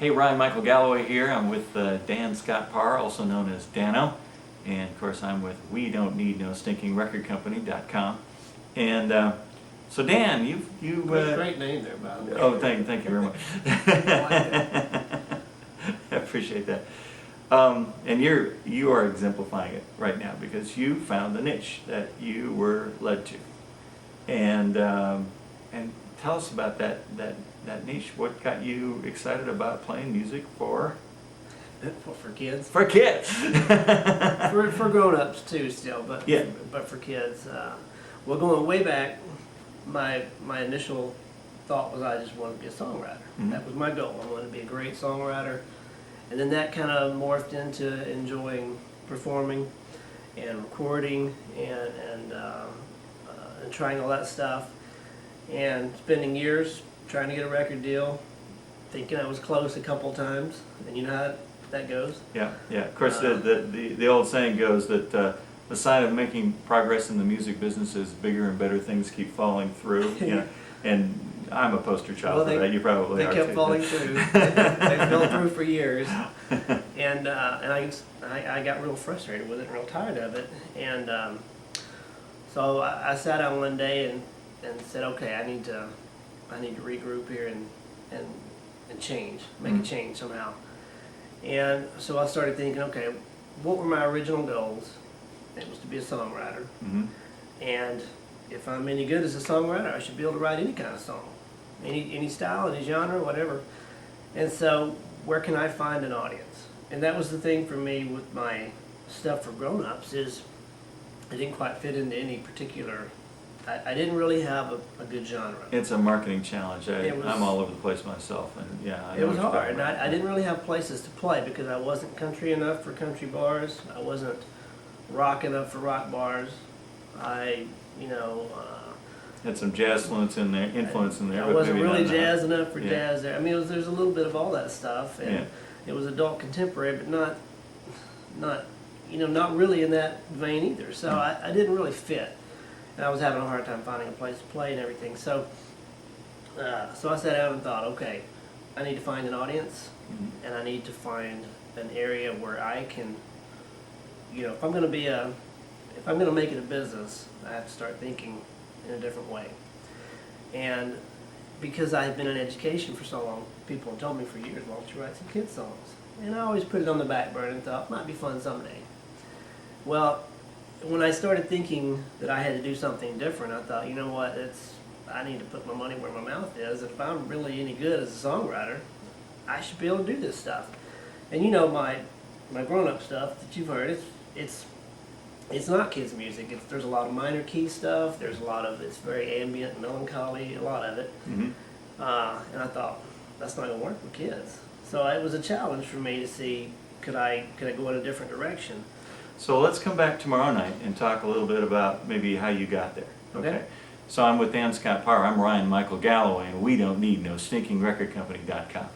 Hey, Ryan Michael Galloway here. I'm with Dan Scott Parr, also known as Dano. And of course, I'm with We Don't Need No Stinking Record Company.com. And so, Dan, Great name there, by the way. Oh, thank you very much. I appreciate that. And you are exemplifying it right now because you found the niche that you were led to. And tell us about that niche. What got you excited about playing music for kids. For kids. for grown-ups too, still, but yeah. But for kids. Well, going way back, my initial thought was I just wanted to be a songwriter. Mm-hmm. That was my goal. I wanted to be a great songwriter, and then that kind of morphed into enjoying performing and recording and trying all that stuff, and spending years trying to get a record deal, thinking I was close a couple times, and you know how that goes. Yeah, yeah. Of course, the old saying goes that the sign of making progress in the music business is bigger and better things keep falling through. You know, and I'm a poster child for that. You probably are too. They kept falling through. They fell through for years, and I got real frustrated with it, and real tired of it, and so I sat down one day and said, okay, I need to regroup here and change, make a change somehow. And so I started thinking, okay, what were my original goals? It was to be a songwriter. Mm-hmm. And if I'm any good as a songwriter, I should be able to write any kind of song, any style, any genre, whatever. And so where can I find an audience? And that was the thing for me with my stuff for grown-ups is I didn't quite fit into any particular. I didn't really have a good genre. It's a marketing challenge. I'm all over the place myself, and yeah, I know it was what you're hard. talking about. I didn't really have places to play because I wasn't country enough for country bars. I wasn't rock enough for rock bars. I had some jazz influence in there. I but wasn't maybe really not jazz enough for yeah. jazz there. I mean, there's a little bit of all that stuff, and Yeah. it was adult contemporary, but not really in that vein either. So I didn't really fit, and I was having a hard time finding a place to play and everything. So I sat down and thought, okay, I need to find an audience, and I need to find an area where I can, if I'm going to make it a business, I have to start thinking in a different way. And because I had been in education for so long, people have told me for years, why don't you write some kids songs? And I always put it on the back burner and thought, might be fun someday. Well, when I started thinking that I had to do something different, I thought, you know what, I need to put my money where my mouth is. If I'm really any good as a songwriter, I should be able to do this stuff. And my grown-up stuff that you've heard, it's not kids music. There's a lot of minor key stuff. It's very ambient, melancholy, a lot of it. Mm-hmm. And I thought, that's not going to work with kids. So it was a challenge for me to see, could I go in a different direction? So let's come back tomorrow night and talk a little bit about maybe how you got there. Okay. So I'm with Dan Scott Parr. I'm Ryan Michael Galloway, and We Don't Need No Stinking Record Company.com.